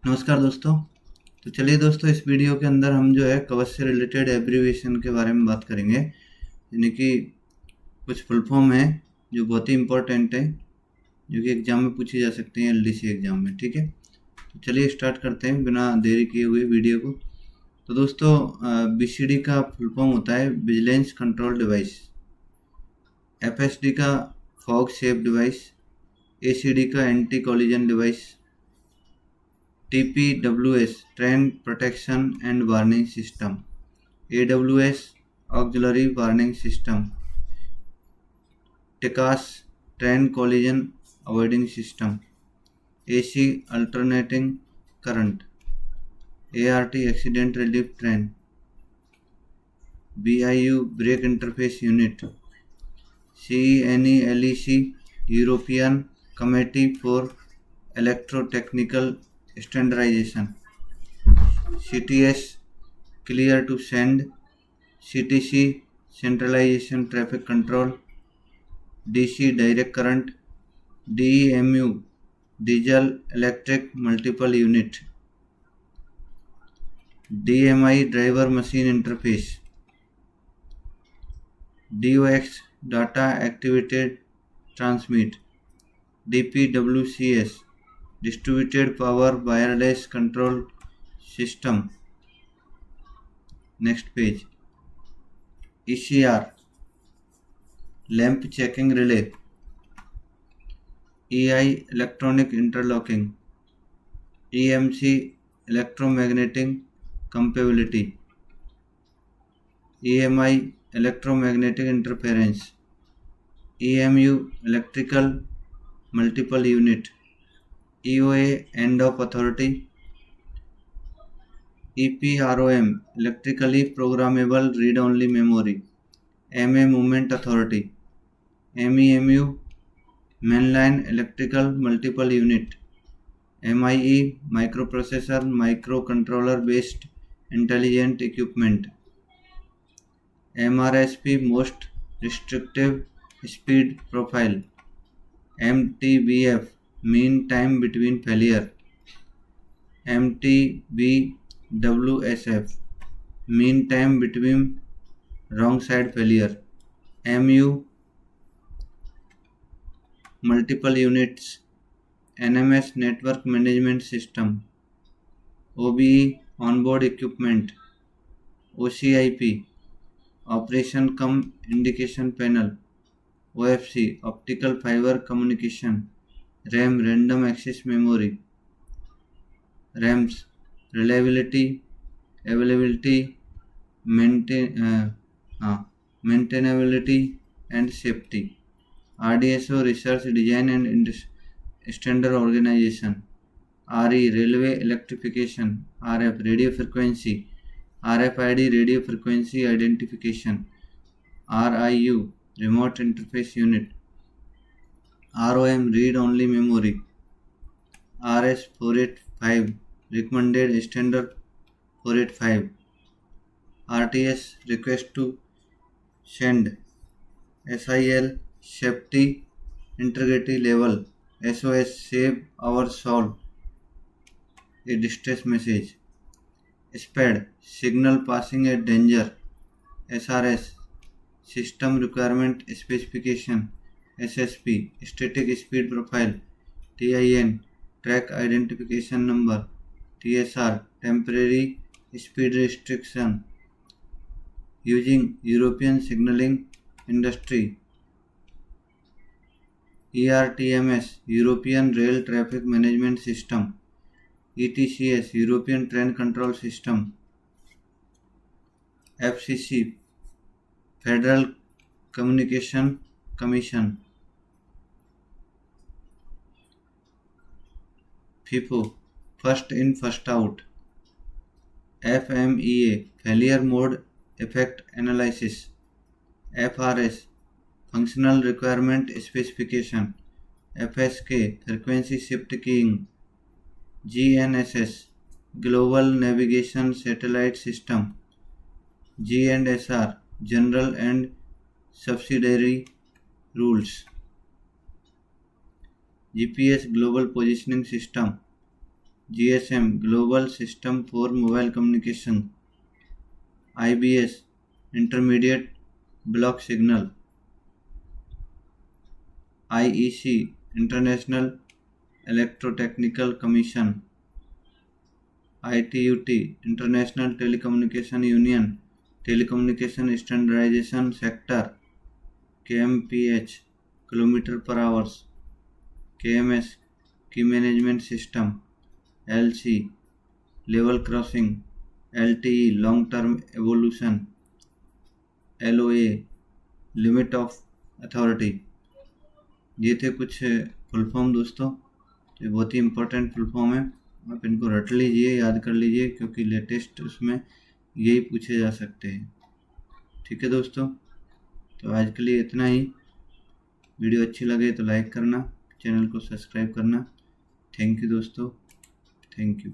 नमस्कार दोस्तों। तो चलिए दोस्तों, इस वीडियो के अंदर हम जो है कवच से रिलेटेड एब्रीविएशन के बारे में बात करेंगे, यानी कि कुछ फुल फॉर्म है जो बहुत ही इम्पोर्टेंट है, जो कि एग्जाम में पूछी जा सकती हैं, एलडीसी एग्जाम में। ठीक है, तो चलिए स्टार्ट करते हैं बिना देरी किए हुए वीडियो को। तो दोस्तों, बीसीडी का फुल फॉर्म होता है विजिलेंस कंट्रोल डिवाइस, एफएसडी का फॉग सेफ डिवाइस, एसीडी का anti collision device, TPWS train protection and warning system, AWS auxiliary warning system, TCAS train collision avoiding system, AC alternating current, ART accident relief train, BIU brake interface unit, CNELEC European committee for electrotechnical standardisation, CTS clear to send, CTC centralization traffic control, DC direct current, DEMU diesel electric multiple unit, DMI driver machine interface, DOX data activated transmit, DPWCS distributed power wireless control system. Next page. ECR lamp checking relay, EI electronic interlocking, EMC electromagnetic compatibility, EMI electromagnetic interference, EMU electrical multiple unit, EOA end of authority, EPROM electrically programmable read only memory, MA movement authority, MEMU mainline electrical multiple unit, MIE microprocessor microcontroller based intelligent equipment, MRSP most restrictive speed profile, MTBF mean time between failure, MTBWSF mean time between wrong side failure, MU multiple units, NMS network management system, OBE onboard equipment, OCIP operation cum indication panel, OFC optical fiber communication, RAM random access memory, RAMs reliability, availability, maintainability and safety, RDSO research design and standard organization, RE railway electrification, RF radio frequency, RFID radio frequency identification, RIU remote interface unit, ROM read only memory, RS485 recommended standard 485, RTS request to send, SIL safety integrity level, SOS save our soul, a distress message, SPAD signal passing at danger, SRS system requirement specification, SSP static speed profile, TIN track identification number, TSR temporary speed restriction using European signaling industry, ERTMS European Rail Traffic Management System, ETCS European Train Control System, FCC Federal Communication Commission, FIFO First in First out, FMEA Failure Mode Effect Analysis, FRS Functional Requirement Specification, FSK Frequency Shift Keying, GNSS Global Navigation Satellite System, G&SR General and Subsidiary Rules, GPS Global Positioning System, GSM global system for mobile communication, IBS intermediate block signal, IEC international electrotechnical commission, ITUT international telecommunication union telecommunication standardisation sector, KMPH kilometre per hours, KMS key management system, LC level crossing, LTE long term evolution, LOA limit of authority. ये थे कुछ full form दोस्तों, तो ये बहुत ही important full form है, आप इनको रट लीजिए, याद कर लीजिए, क्योंकि लेटेस्ट उसमें यही पूछे जा सकते हैं। ठीक है दोस्तों, तो आज के लिए इतना ही। वीडियो अच्छी लगे तो लाइक करना, चैनल को सब्सक्राइब करना। थैंक यू दोस्तों, थैंक यू।